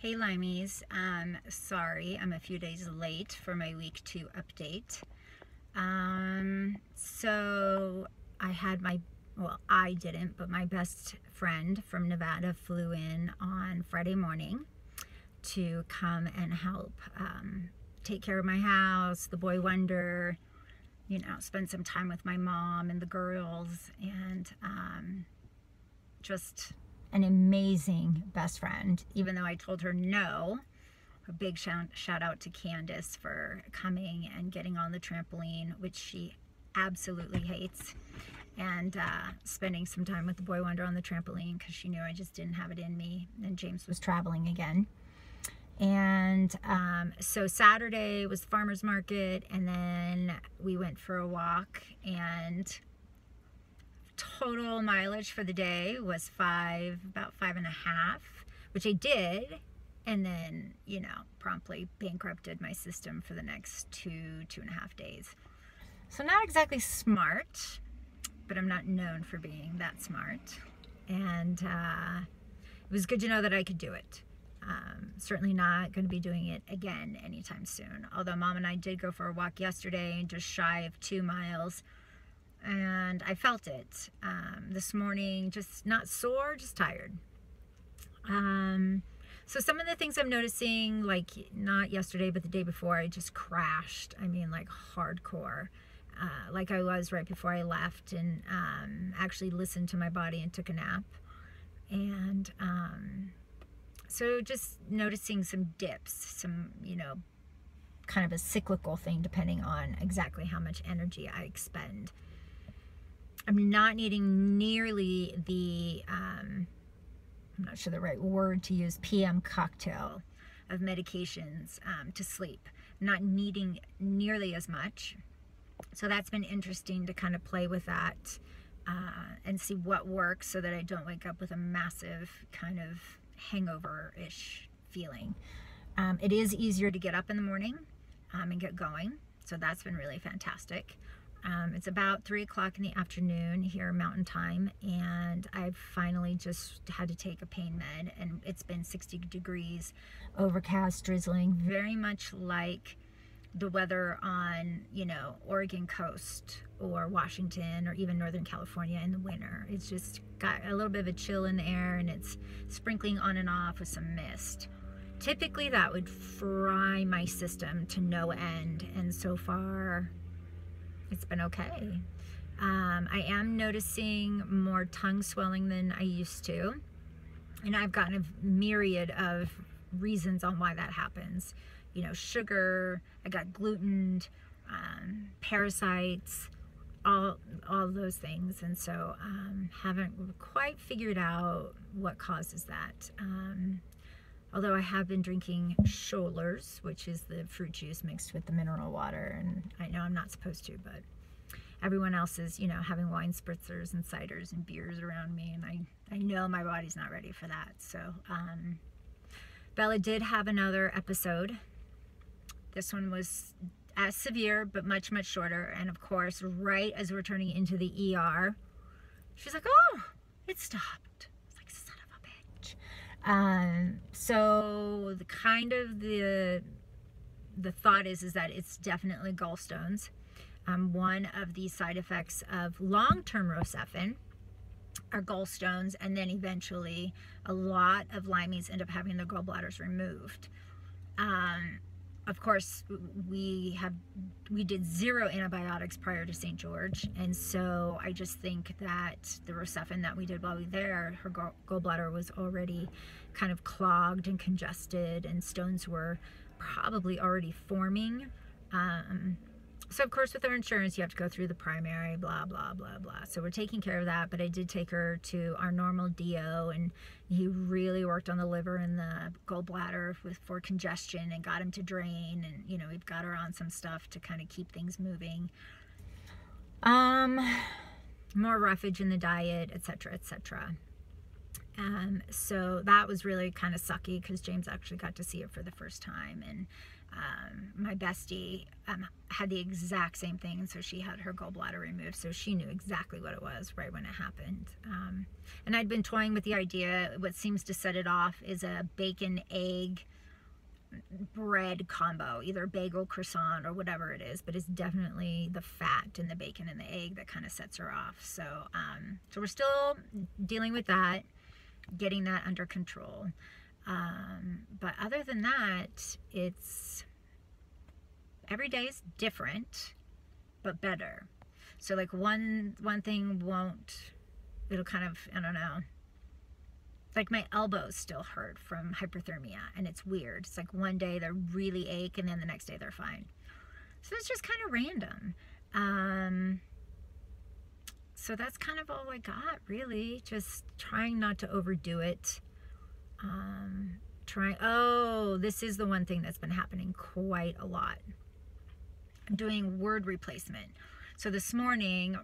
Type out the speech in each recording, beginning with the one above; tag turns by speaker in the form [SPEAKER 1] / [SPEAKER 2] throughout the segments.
[SPEAKER 1] Hey Limeys, sorry I'm a few days late for my week 2 update. So I had I didn't, but my best friend from Nevada flew in on Friday morning to come and help take care of my house, the boy wonder, spend some time with my mom and the girls, and just an amazing best friend, even though I told her no. A big shout out to Candace for coming and getting on the trampoline, which she absolutely hates, and spending some time with the boy wonder on the trampoline because she knew I just didn't have it in me, and James was traveling again. And so Saturday was the farmer's market, and then we went for a walk, and total mileage for the day was about 5.5, which I did, and then, promptly bankrupted my system for the next 2.5 days. So not exactly smart, but I'm not known for being that smart. And it was good to know that I could do it. Certainly not going to be doing it again anytime soon. Although Mom and I did go for a walk yesterday, just shy of 2 miles. And I felt it this morning, just not sore, just tired. So some of the things I'm noticing, like not yesterday, but the day before, I just crashed. I mean, like hardcore, like I was right before I left, and actually listened to my body and took a nap. And so just noticing some dips, some, kind of a cyclical thing depending on exactly how much energy I expend. I'm not needing nearly the, I'm not sure the right word to use, PM cocktail of medications to sleep. Not needing nearly as much. So that's been interesting to kind of play with that and see what works so that I don't wake up with a massive kind of hangover-ish feeling. It is easier to get up in the morning and get going. So that's been really fantastic. It's about 3 o'clock in the afternoon here Mountain Time, and I've finally just had to take a pain med, and it's been 60 degrees, overcast, drizzling, very much like the weather on, Oregon coast or Washington or even Northern California in the winter. It's just got a little bit of a chill in the air, and it's sprinkling on and off with some mist. Typically that would fry my system to no end, and so far it's been okay. I am noticing more tongue swelling than I used to, and I've gotten a myriad of reasons on why that happens. Sugar, I got gluten, parasites, all those things, and so haven't quite figured out what causes that. Although I have been drinking Schollers, which is the fruit juice mixed with the mineral water, and I know I'm not supposed to, but everyone else is, having wine spritzers and ciders and beers around me, and I know my body's not ready for that. So Bella did have another episode. This one was as severe, but much, much shorter, and of course, right as we're turning into the ER, she's like, oh, it stopped. So the thought is that it's definitely gallstones. One of the side effects of long-term Rocephin are gallstones, and then eventually a lot of Lymies end up having their gallbladders removed. Of course, we did 0 antibiotics prior to St. George, and so I just think that the Rocephin that we did while we were there, her gallbladder was already kind of clogged and congested, and stones were probably already forming. So of course with our insurance you have to go through the primary, blah blah blah blah, so we're taking care of that. But I did take her to our normal DO, and he really worked on the liver and the gallbladder for congestion and got him to drain, and we've got her on some stuff to kind of keep things moving, more roughage in the diet, etc., etc. So that was really kind of sucky because James actually got to see it for the first time. And my bestie had the exact same thing, and so she had her gallbladder removed, so she knew exactly what it was right when it happened. And I'd been toying with the idea. What seems to set it off is a bacon, egg, bread combo, either bagel, croissant, or whatever it is, but it's definitely the fat in the bacon and the egg that kind of sets her off. So so we're still dealing with that, getting that under control. But other than that, it's every day is different, but better. So like one thing it'll kind of, I don't know, like my elbows still hurt from hyperthermia, and it's weird. It's like one day they really ache and then the next day they're fine. So it's just kind of random. So that's kind of all I got, really. Just trying not to overdo it. This is the one thing that's been happening quite a lot. I'm doing word replacement. So this morning,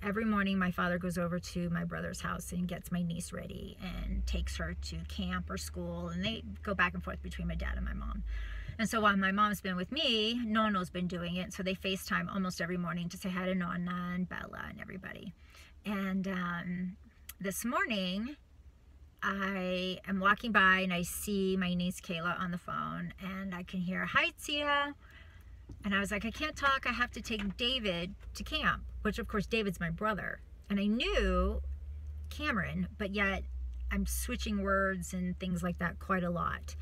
[SPEAKER 1] every morning my father goes over to my brother's house and gets my niece ready and takes her to camp or school, and they go back and forth between my dad and my mom. And so while my mom's been with me, Nono's been doing it. So they FaceTime almost every morning to say hi to Nonna and Bella and everybody. And this morning, I am walking by and I see my niece Kayla on the phone, and I can hear, "Hi, Tia." And I was like, I can't talk. I have to take David to camp, which of course David's my brother. And I knew Cameron, but yet I'm switching words and things like that quite a lot,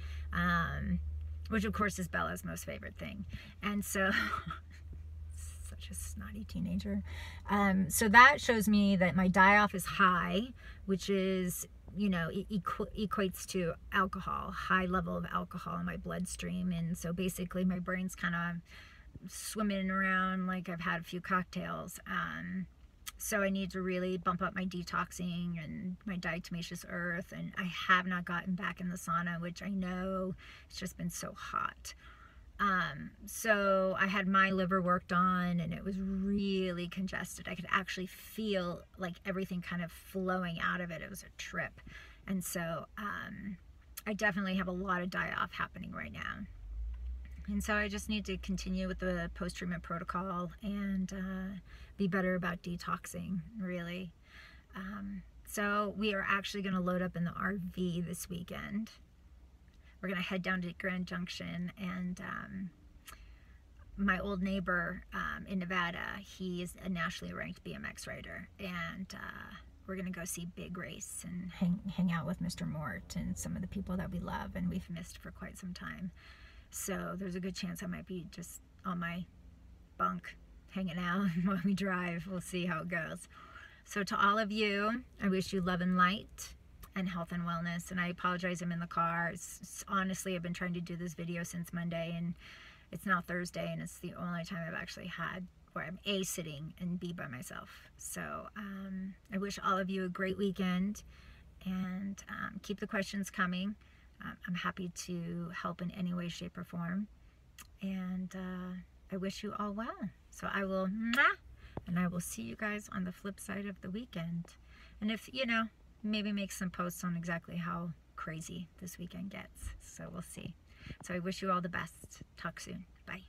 [SPEAKER 1] which of course is Bella's most favorite thing. And so, such a snotty teenager. So that shows me that my die-off is high, which is, you know, equates to alcohol, high level of alcohol in my bloodstream. And so basically my brain's kind of swimming around like I've had a few cocktails. So I need to really bump up my detoxing and my diatomaceous earth. And I have not gotten back in the sauna, which I know it's just been so hot. So I had my liver worked on, and it was really congested. I could actually feel like everything kind of flowing out of it. It was a trip. And so I definitely have a lot of die-off happening right now. And so I just need to continue with the post-treatment protocol and be better about detoxing, really. So we are actually going to load up in the RV this weekend. We're going to head down to Grand Junction, and my old neighbor in Nevada, he is a nationally ranked BMX rider, and we're going to go see Big Race and hang out with Mr. Mort and some of the people that we love and we've missed for quite some time. So there's a good chance I might be just on my bunk hanging out while we drive. We'll see how it goes. So to all of you, I wish you love and light and health and wellness. And I apologize, I'm in the car. Honestly, I've been trying to do this video since Monday, and it's now Thursday, and it's the only time I've actually had where I'm A, sitting, and B, by myself. So I wish all of you a great weekend, and keep the questions coming. I'm happy to help in any way, shape, or form. And I wish you all well. So I will, and I will see you guys on the flip side of the weekend. And if, you know, maybe make some posts on exactly how crazy this weekend gets. So we'll see. So I wish you all the best. Talk soon. Bye.